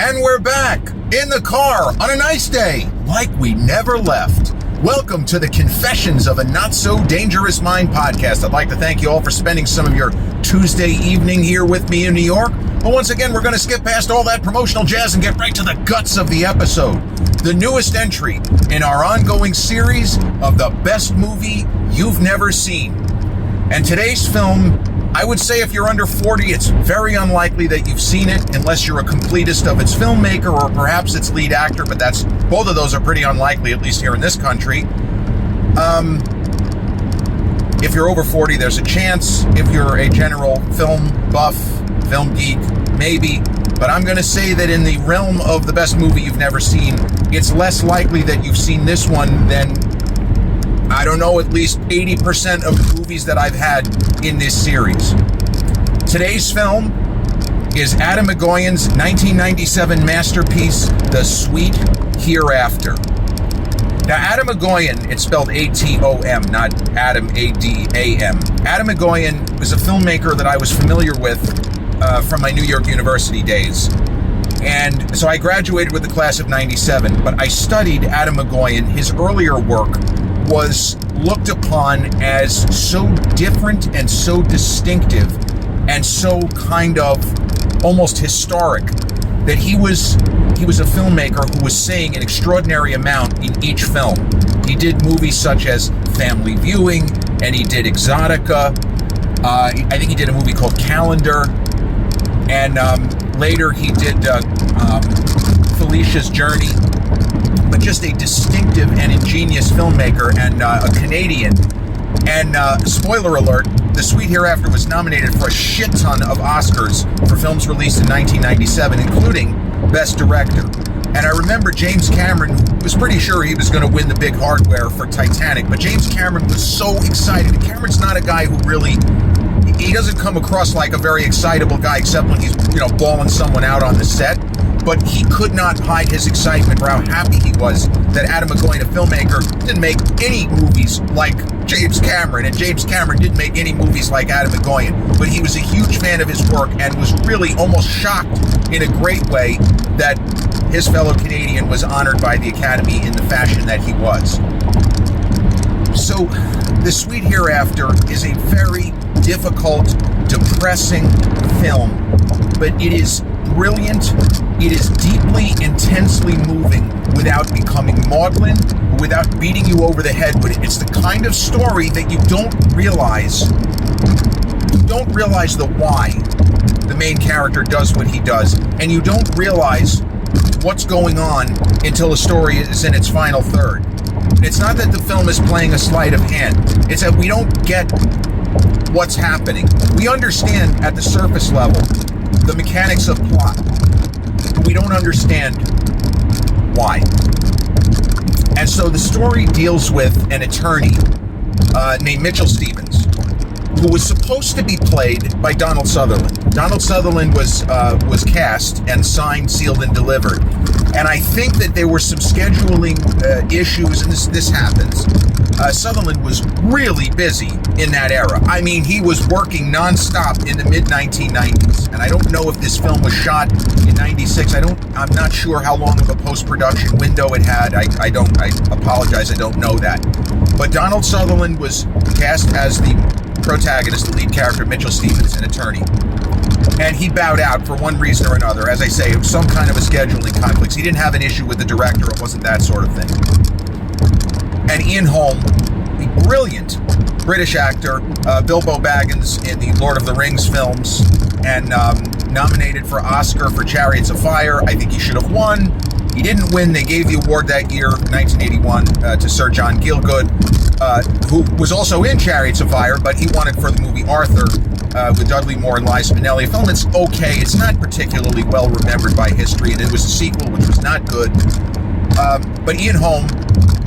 And we're back in the car on a nice day, like we never left. Welcome to the Confessions of a Not So Dangerous Mind podcast. I'd like to thank you all for spending some of your Tuesday evening here with me in New York. But once again, we're going to skip past all that promotional jazz and get right to the guts of the episode. The newest entry in our ongoing series of the best movie you've never seen. And today's film, I would say if you're under 40, it's very unlikely that you've seen it unless you're a completist of its filmmaker or perhaps its lead actor, but both of those are pretty unlikely, at least here in this country. If you're over 40, there's a chance. If you're a general film buff, film geek, maybe. But I'm going to say that in the realm of the best movie you've never seen, it's less likely that you've seen this one than, I don't know, at least 80% of the movies that I've had in this series. Today's film is Adam Egoyan's 1997 masterpiece, The Sweet Hereafter. Now, Adam Egoyan, it's spelled A-T-O-M, not Adam, A-D-A-M. Adam Egoyan was a filmmaker that I was familiar with from my New York University days. And so I graduated with the class of 97, but I studied Adam Egoyan. His earlier work was looked upon as so different and so distinctive and so kind of almost historic that he was a filmmaker who was saying an extraordinary amount in each film. He did movies such as Family Viewing, and he did Exotica. I think he did a movie called Calendar, and later he did Felicia's Journey. But just a distinctive and ingenious filmmaker, and a Canadian. And spoiler alert, The Sweet Hereafter was nominated for a shit ton of Oscars for films released in 1997, including Best Director. And I remember James Cameron was pretty sure he was going to win the big hardware for Titanic, but James Cameron was so excited. And Cameron's not a guy who really, he doesn't come across like a very excitable guy, except when he's, bawling someone out on the set. But he could not hide his excitement for how happy he was that Adam Egoyan, a filmmaker, didn't make any movies like James Cameron, and James Cameron didn't make any movies like Adam Egoyan. But he was a huge fan of his work and was really almost shocked in a great way that his fellow Canadian was honored by the Academy in the fashion that he was. So, The Sweet Hereafter is a very difficult, depressing film, but it is brilliant. It is deeply, intensely moving without becoming maudlin, without beating you over the head with it. It's the kind of story that you don't realize the why the main character does what he does, and you don't realize what's going on until the story is in its final third. And it's not that the film is playing a sleight of hand. It's that we don't get what's happening. We understand at the surface level the mechanics of plot, but we don't understand why. And so the story deals with an attorney named Mitchell Stevens, who was supposed to be played by Donald Sutherland. Donald Sutherland was cast and signed, sealed, and delivered. And I think that there were some scheduling issues, and this happens. Sutherland was really busy in that era. I mean, he was working nonstop in the mid-1990s. And I don't know if this film was shot in 96. I'm not sure how long of a post-production window it had. I apologize, I don't know that. But Donald Sutherland was cast as the protagonist, the lead character, Mitchell Stevens, an attorney. And he bowed out for one reason or another. As I say, it was some kind of a scheduling conflict. He didn't have an issue with the director. It wasn't that sort of thing. And Ian Holm, the brilliant British actor, Bilbo Baggins in the Lord of the Rings films, and nominated for Oscar for Chariots of Fire. I think he should have won. He didn't win. They gave the award that year, 1981, to Sir John Gielgud, who was also in Chariots of Fire, but he won it for the movie Arthur, with Dudley Moore and Liza Minnelli. A film that's okay. It's not particularly well remembered by history, and it was a sequel which was not good. But Ian Holm,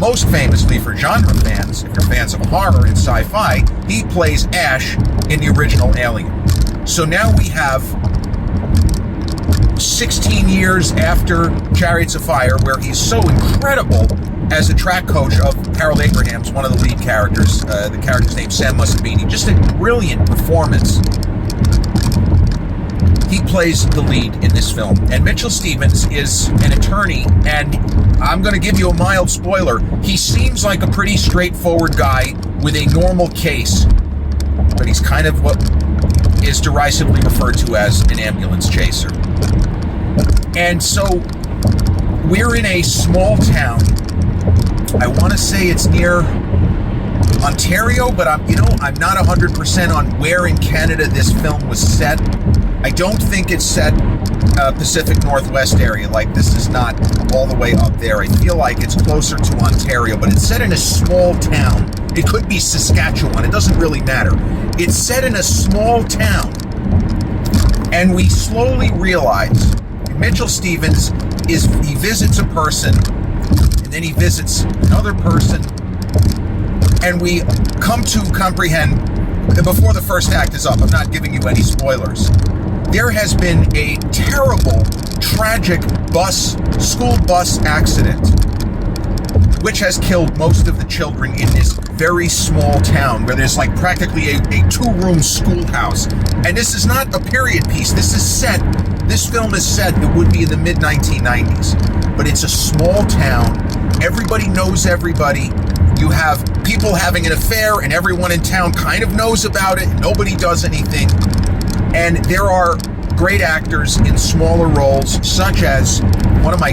most famously for genre fans, if you're fans of horror and sci-fi, he plays Ash in the original Alien. So now we have 16 years after Chariots of Fire, where he's so incredible as a track coach of Harold Abraham's, one of the lead characters. The character's named Sam Musabini. Just a brilliant performance. he plays the lead in this film. And Mitchell Stevens is an attorney, and I'm going to give you a mild spoiler. He seems like a pretty straightforward guy with a normal case, but he's kind of what is derisively referred to as an ambulance chaser. And so we're in a small town. I want to say it's near Ontario, but I'm not 100% on where in Canada this film was set. I don't think it's set Pacific Northwest area. Like, this is not all the way up there. I feel like it's closer to Ontario, but it's set in a small town. It could be Saskatchewan. It doesn't really matter. It's set in a small town. And we slowly realize Mitchell Stevens he visits a person, and then he visits another person, and we come to comprehend, before the first act is up, I'm not giving you any spoilers, there has been a terrible, tragic school bus accident, which has killed most of the children in this very small town, where there's like practically a two-room schoolhouse. And this is not a period piece. This film is set, it would be in the mid-1990s. But it's a small town. Everybody knows everybody. You have people having an affair, and everyone in town kind of knows about it. Nobody does anything. And there are great actors in smaller roles, such as one of my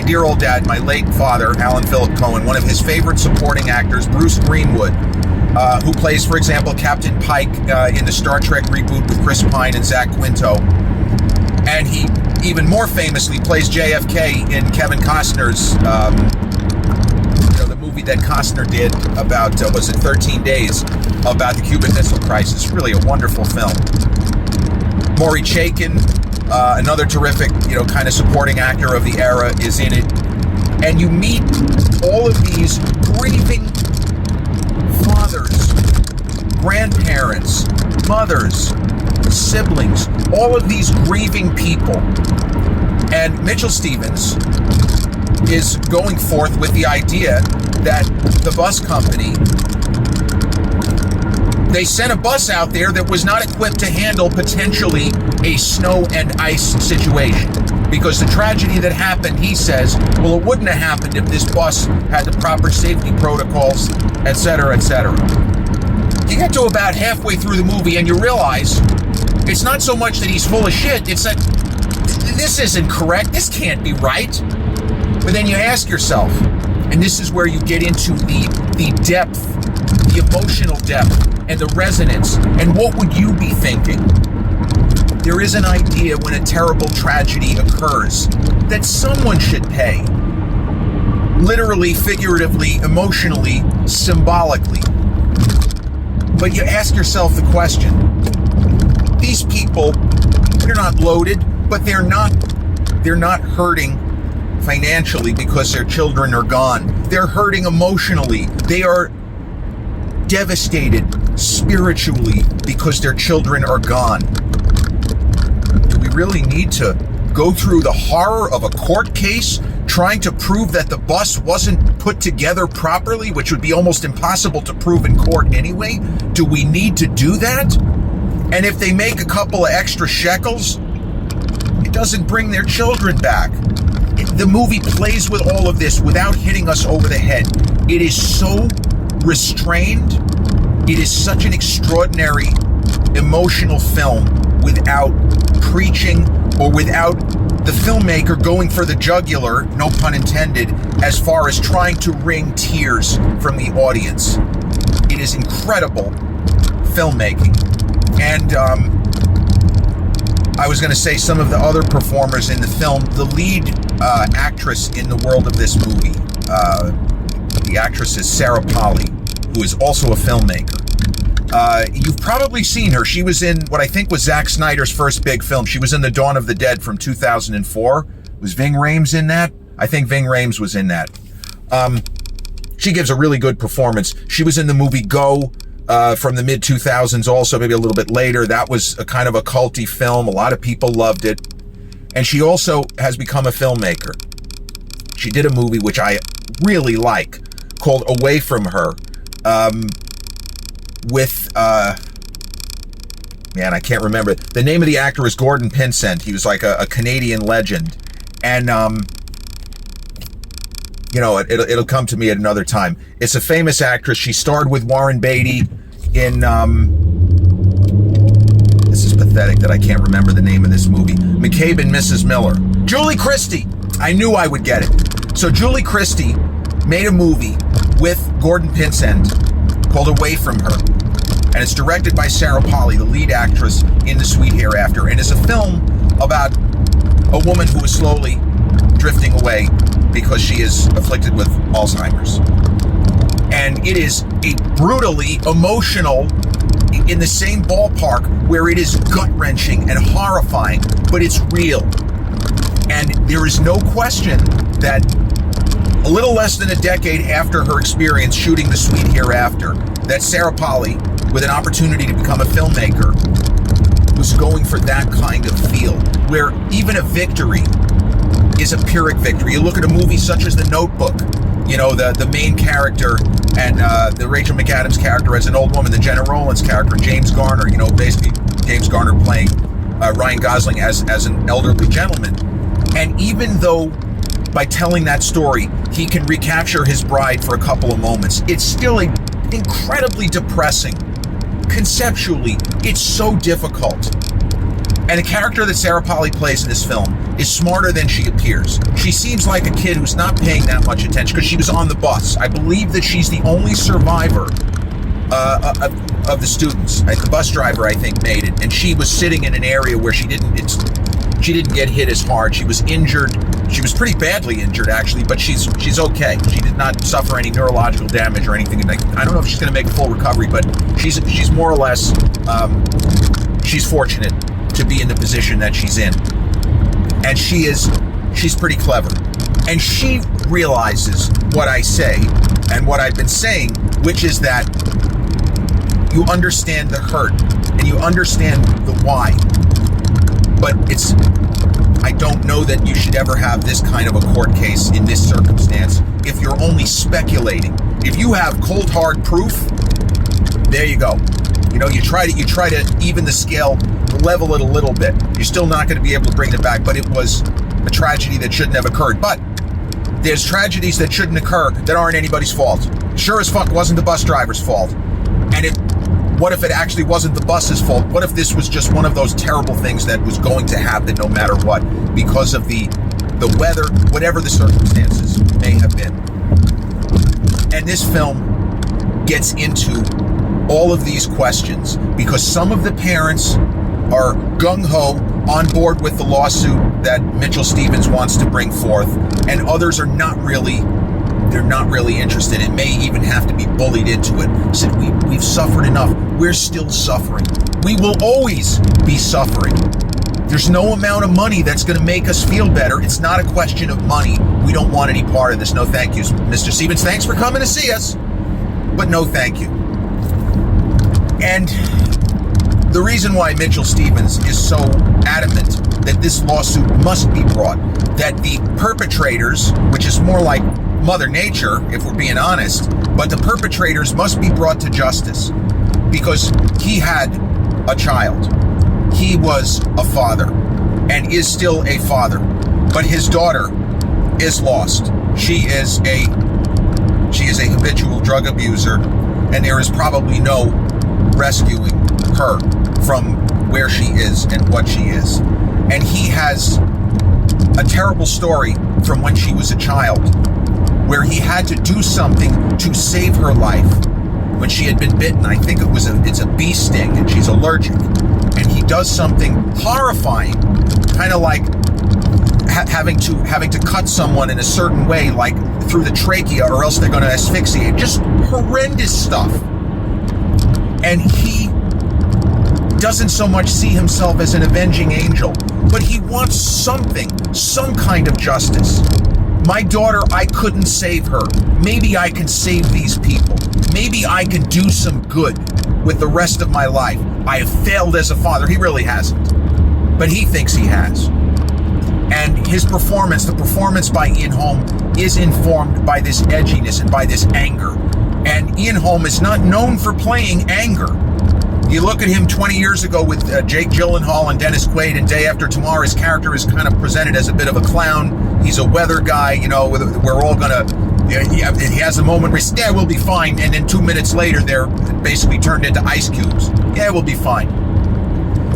dear old dad, my late father, Alan Philip Cohen, one of his favorite supporting actors, Bruce Greenwood, who plays, for example, Captain Pike in the Star Trek reboot with Chris Pine and Zach Quinto. And he even more famously plays JFK in Kevin Costner's, the movie that Costner did about, 13 Days, about the Cuban Missile Crisis. Really a wonderful film. Maury Chaykin, another terrific, kind of supporting actor of the era, is in it. And you meet all of these grieving fathers, grandparents, mothers, siblings, all of these grieving people. And Mitchell Stevens is going forth with the idea that the bus company, they sent a bus out there that was not equipped to handle potentially a snow and ice situation. Because the tragedy that happened, he says, well, it wouldn't have happened if this bus had the proper safety protocols, etc., etc. You get to about halfway through the movie and you realize it's not so much that he's full of shit, it's that this isn't correct, this can't be right. But then you ask yourself, and this is where you get into the depth, the emotional depth, and the resonance, and what would you be thinking? There is an idea when a terrible tragedy occurs that someone should pay. Literally, figuratively, emotionally, symbolically. But you ask yourself the question, these people, they're not loaded, but they're not hurting financially because their children are gone. They're hurting emotionally. They are devastated spiritually because their children are gone. Do we really need to go through the horror of a court case trying to prove that the bus wasn't put together properly, which would be almost impossible to prove in court anyway? Do we need to do that? And if they make a couple of extra shekels, it doesn't bring their children back. The movie plays with all of this without hitting us over the head. It is so restrained. It is such an extraordinary emotional film without preaching or without the filmmaker going for the jugular, no pun intended, as far as trying to wring tears from the audience. It is incredible filmmaking. And I was going to say some of the other performers in the film, the lead actress in the world of this movie, the actress is Sarah Polley, who is also a filmmaker. You've probably seen her. She was in what I think was Zack Snyder's first big film. She was in The Dawn of the Dead from 2004. Was Ving Rhames in that? I think Ving Rhames was in that. She gives a really good performance. She was in the movie Go from the mid-2000s also, maybe a little bit later. That was a kind of a culty film. A lot of people loved it. And she also has become a filmmaker. She did a movie which I really like called Away From Her, with man, I can't remember. The name of the actor was Gordon Pinsent. He was like a Canadian legend. And, it'll come to me at another time. It's a famous actress. She starred with Warren Beatty in, this is pathetic that I can't remember the name of this movie. McCabe and Mrs. Miller. Julie Christie. I knew I would get it. So Julie Christie made a movie with Gordon Pinsent called Away From Her. And it's directed by Sarah Polley, the lead actress in The Sweet Hereafter. And it's a film about a woman who is slowly drifting away because she is afflicted with Alzheimer's. And it is a brutally emotional, in the same ballpark where it is gut-wrenching and horrifying, but it's real. And there is no question that a little less than a decade after her experience shooting The Sweet Hereafter, that Sarah Polley, with an opportunity to become a filmmaker, was going for that kind of feel, where even a victory is a Pyrrhic victory. You look at a movie such as The Notebook, the main character and the Rachel McAdams character as an old woman, the Jenna Rollins character, and James Garner, basically James Garner playing Ryan Gosling as an elderly gentleman. And even though by telling that story, he can recapture his bride for a couple of moments, it's still incredibly depressing. Conceptually, it's so difficult. And the character that Sarah Polley plays in this film is smarter than she appears. She seems like a kid who's not paying that much attention because she was on the bus. I believe that she's the only survivor of the students. The bus driver, I think, made it. And she was sitting in an area where she didn't get hit as hard. She was injured. She was pretty badly injured, actually, but she's okay. She did not suffer any neurological damage or anything. I don't know if she's going to make a full recovery, but she's more or less, she's fortunate to be in the position that she's in. And she's pretty clever. And she realizes what I say and what I've been saying, which is that you understand the hurt and you understand the why. But I don't know that you should ever have this kind of a court case in this circumstance if you're only speculating. If you have cold hard proof, there you go. You try to even the scale, level it a little bit. You're still not going to be able to bring it back, but it was a tragedy that shouldn't have occurred. But there's tragedies that shouldn't occur that aren't anybody's fault. Sure as fuck wasn't the bus driver's fault. And what if it actually wasn't the bus's fault? What if this was just one of those terrible things that was going to happen no matter what, because of the weather, whatever the circumstances may have been? And this film gets into all of these questions because some of the parents are gung-ho on board with the lawsuit that Mitchell Stevens wants to bring forth, and others are not really interested. It may even have to be bullied into it. Said, we've suffered enough. We're still suffering. We will always be suffering. There's no amount of money that's going to make us feel better. It's not a question of money. We don't want any part of this. No thank yous. Mr. Stevens, thanks for coming to see us, but no thank you. And the reason why Mitchell Stevens is so adamant that this lawsuit must be brought, that the perpetrators, which is more like Mother Nature, if we're being honest, but the perpetrators must be brought to justice because he had a child. He was a father and is still a father, but his daughter is lost. She is a habitual drug abuser, and there is probably no rescuing her from where she is and what she is. And he has a terrible story from when she was a child, where he had to do something to save her life when she had been bitten. I think it's a bee sting and she's allergic. And he does something horrifying, kind of like having to cut someone in a certain way, like through the trachea, or else they're going to asphyxiate. Just horrendous stuff. And he doesn't so much see himself as an avenging angel, but he wants something, some kind of justice. My daughter, I couldn't save her. Maybe I can save these people. Maybe I can do some good with the rest of my life. I have failed as a father. He really hasn't, but he thinks he has. And his performance, the performance by Ian Holm, is informed by this edginess and by this anger. And Ian Holm is not known for playing anger. You look at him 20 years ago with Jake Gyllenhaal and Dennis Quaid in Day After Tomorrow. His character is kind of presented as a bit of a clown. He's a weather guy, you know, we're all going to, he has a moment where he says, yeah, we'll be fine. And then 2 minutes later, they're basically turned into ice cubes. Yeah, we'll be fine.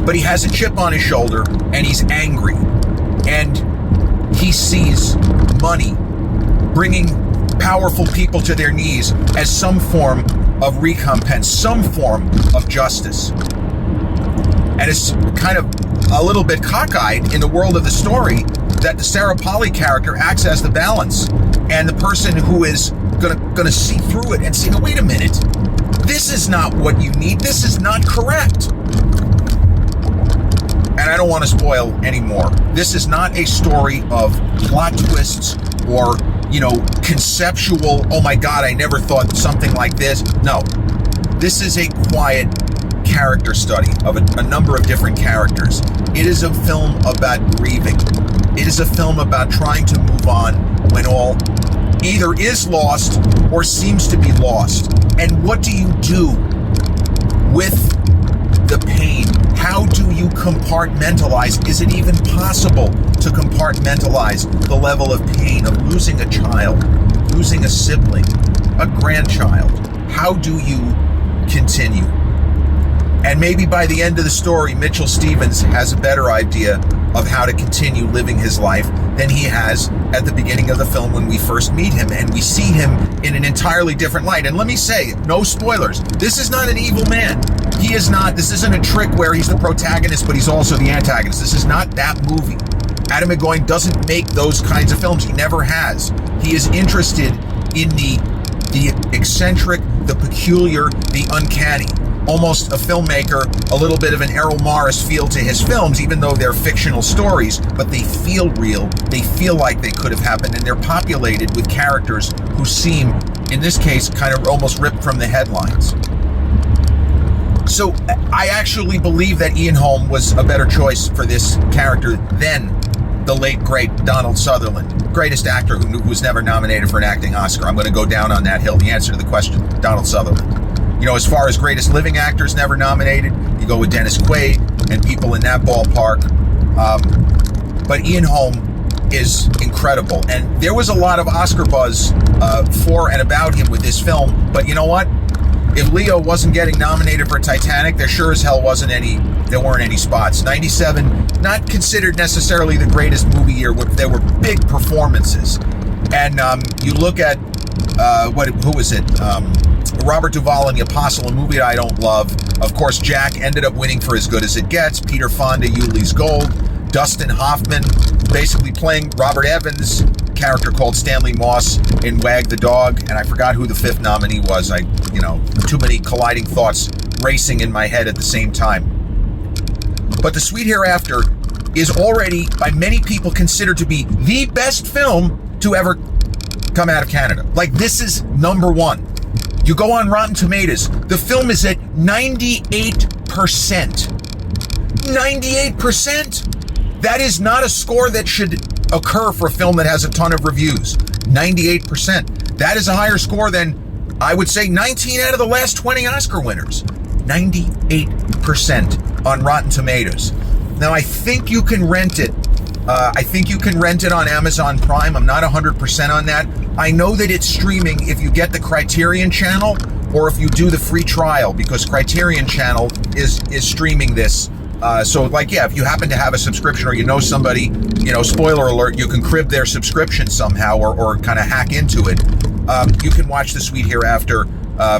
But he has a chip on his shoulder and he's angry. And he sees money bringing powerful people to their knees as some form of recompense, some form of justice. And it's kind of a little bit cockeyed in the world of the story that the Sarah Polley character acts as the balance, and the person who is gonna see through it and say, no, wait a minute, this is not what you need, this is not correct. And I don't want to spoil any more. This is not a story of plot twists or, you know, conceptual, oh my God, I never thought something like this. No, this is a quiet character study of a number of different characters. It is a film about grieving. It is a film about trying to move on when all either is lost or seems to be lost. And what do you do with the pain? How do you compartmentalize? Is it even possible to compartmentalize the level of pain of losing a child, losing a sibling, a grandchild? How do you continue? And maybe by the end of the story, Mitchell Stevens has a better idea of how to continue living his life than he has at the beginning of the film when we first meet him, and we see him in an entirely different light. And let me say, no spoilers, this is not an evil man. He is not, this isn't a trick where he's the protagonist, but he's also the antagonist. This is not that movie. Adam Egoyan doesn't make those kinds of films. He never has. He is interested in the eccentric, the peculiar, the uncanny. Almost a filmmaker, a little bit of an Errol Morris feel to his films, even though they're fictional stories, but they feel real. They feel like they could have happened, and they're populated with characters who seem, in this case, kind of almost ripped from the headlines. So I actually believe that Ian Holm was a better choice for this character than the late, great Donald Sutherland, greatest actor who was never nominated for an acting Oscar. I'm going to go down on that hill. The answer to the question, Donald Sutherland. You know, as far as greatest living actors never nominated, you go with Dennis Quaid and people in that ballpark. But Ian Holm is incredible. And there was a lot of Oscar buzz for and about him with this film. But you know what? If Leo wasn't getting nominated for Titanic, there sure as hell there weren't any spots. 97, not considered necessarily the greatest movie year. There were big performances. And you look at, who was it? Robert Duvall in The Apostle, a movie I don't love. Of course, Jack ended up winning for As Good as It Gets. Peter Fonda, Yuli's Gold. Dustin Hoffman basically playing Robert Evans' character called Stanley Moss in Wag the Dog. And I forgot who the fifth nominee was. Too many colliding thoughts racing in my head at the same time. But The Sweet Hereafter is already, by many people, considered to be the best film to ever come out of Canada. Like, this is number one. You go on Rotten Tomatoes, the film is at 98%. 98%? That is not a score that should occur for a film that has a ton of reviews. 98%. That is a higher score than, I would say, 19 out of the last 20 Oscar winners. 98% on Rotten Tomatoes. Now, I think you can rent it. I think you can rent it on Amazon Prime. I'm not 100% on that. I know that it's streaming if you get the Criterion channel or if you do the free trial, because Criterion channel is streaming this. If you happen to have a subscription or you know somebody, spoiler alert, you can crib their subscription somehow or kind of hack into it. You can watch The Sweet Hereafter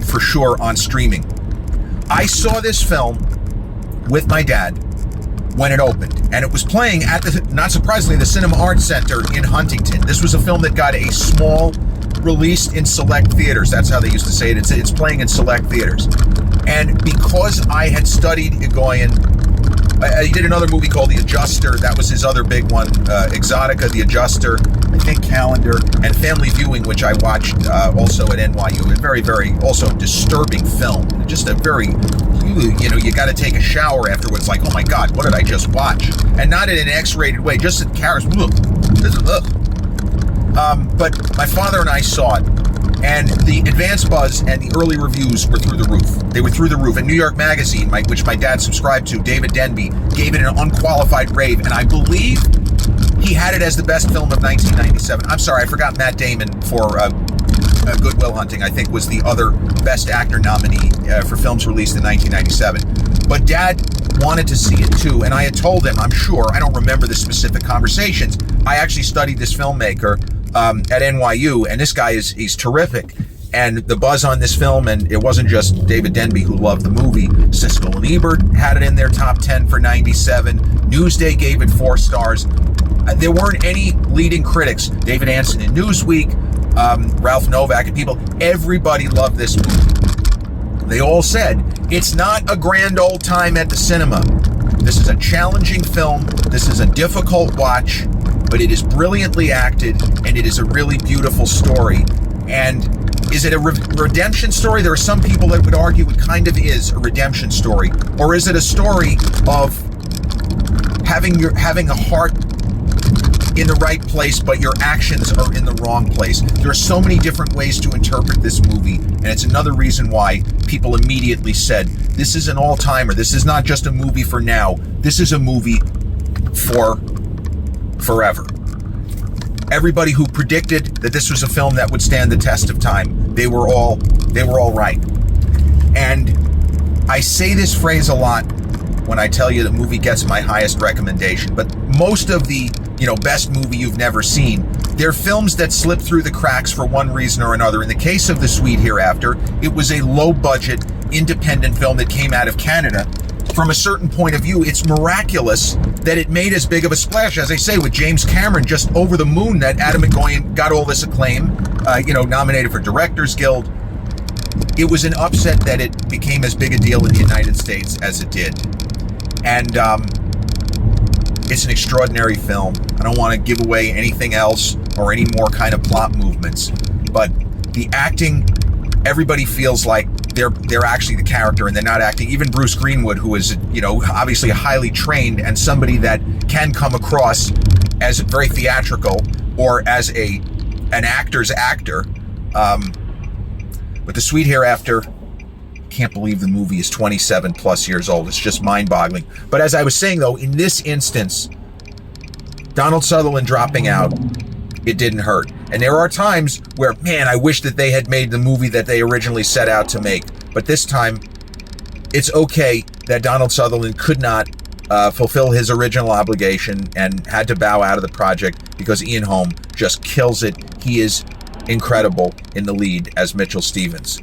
for sure on streaming. I saw this film with my dad when it opened, and it was playing at not surprisingly, the Cinema Arts Center in Huntington. This was a film that got a small release in select theaters. That's how they used to say it. It's playing in select theaters. And because I had studied Egoyan, he did another movie called The Adjuster. That was his other big one. Exotica, The Adjuster, I think Calendar, and Family Viewing, which I watched also at NYU. A very, very also disturbing film. Just a very, you got to take a shower afterwards, like, oh my God, what did I just watch? And not in an X-rated way, just in characters. But my father and I saw it, And the advance buzz and the early reviews were through the roof. They were through the roof. And New York Magazine, which my dad subscribed to, David Denby, gave it an unqualified rave. And I believe he had it as the best film of 1997. I'm sorry, I forgot Matt Damon for Good Will Hunting, I think was the other Best Actor nominee for films released in 1997. But Dad wanted to see it too, and I had told him, I'm sure, I don't remember the specific conversations. I actually studied this filmmaker at NYU, and this guy he's terrific. And the buzz on this film, and it wasn't just David Denby who loved the movie. Siskel and Ebert had it in their top 10 for 97. Newsday gave it 4 stars. There weren't any leading critics. David Anson in Newsweek, Ralph Novak and people. Everybody loved this movie. They all said, it's not a grand old time at the cinema. This is a challenging film. This is a difficult watch, but it is brilliantly acted, and it is a really beautiful story. And is it a redemption story? There are some people that would argue it kind of is a redemption story. Or is it a story of having a heart in the right place, but your actions are in the wrong place? There are so many different ways to interpret this movie, and it's another reason why people immediately said, this is an all-timer. This is not just a movie for now. This is a movie for forever. Everybody who predicted that this was a film that would stand the test of time, they were all right. And I say this phrase a lot when I tell you the movie gets my highest recommendation, but most of the best movie you've never seen, they're films that slip through the cracks for one reason or another. In the case of The Sweet Hereafter, it was a low-budget, independent film that came out of Canada. From a certain point of view, it's miraculous that it made as big of a splash. As I say, with James Cameron just over the moon that Adam Egoyan got all this acclaim, nominated for Directors Guild. It was an upset that it became as big a deal in the United States as it did. And it's an extraordinary film. I don't want to give away anything else or any more kind of plot movements, but the acting, everybody feels like they're actually the character and they're not acting. Even Bruce Greenwood, who is, obviously highly trained and somebody that can come across as very theatrical or as an actor's actor. But The Sweet Hereafter, can't believe the movie is 27 plus years old. It's just mind-boggling. But as I was saying, though, in this instance, Donald Sutherland dropping out, it didn't hurt. And there are times where, man, I wish that they had made the movie that they originally set out to make. But this time, it's okay that Donald Sutherland could not fulfill his original obligation and had to bow out of the project because Ian Holm just kills it. He is incredible in the lead as Mitchell Stevens.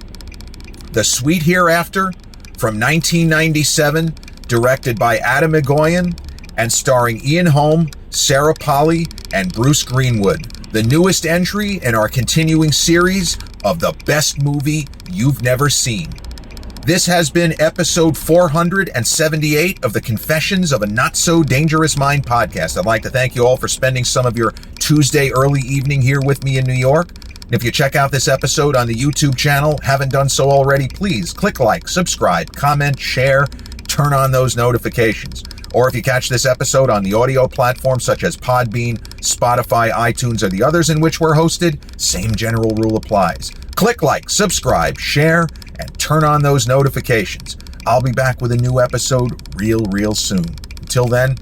The Sweet Hereafter from 1997, directed by Adam Egoyan and starring Ian Holm, Sarah Polley, and Bruce Greenwood. The newest entry in our continuing series of the best movie you've never seen. This has been episode 478 of the Confessions of a Not So Dangerous Mind podcast. I'd like to thank you all for spending some of your Tuesday early evening here with me in New York. And if you check out this episode on the YouTube channel, haven't done so already, please click like, subscribe, comment, share, turn on those notifications. Or if you catch this episode on the audio platforms such as Podbean, Spotify, iTunes, or the others in which we're hosted, same general rule applies. Click like, subscribe, share, and turn on those notifications. I'll be back with a new episode real soon. Until then,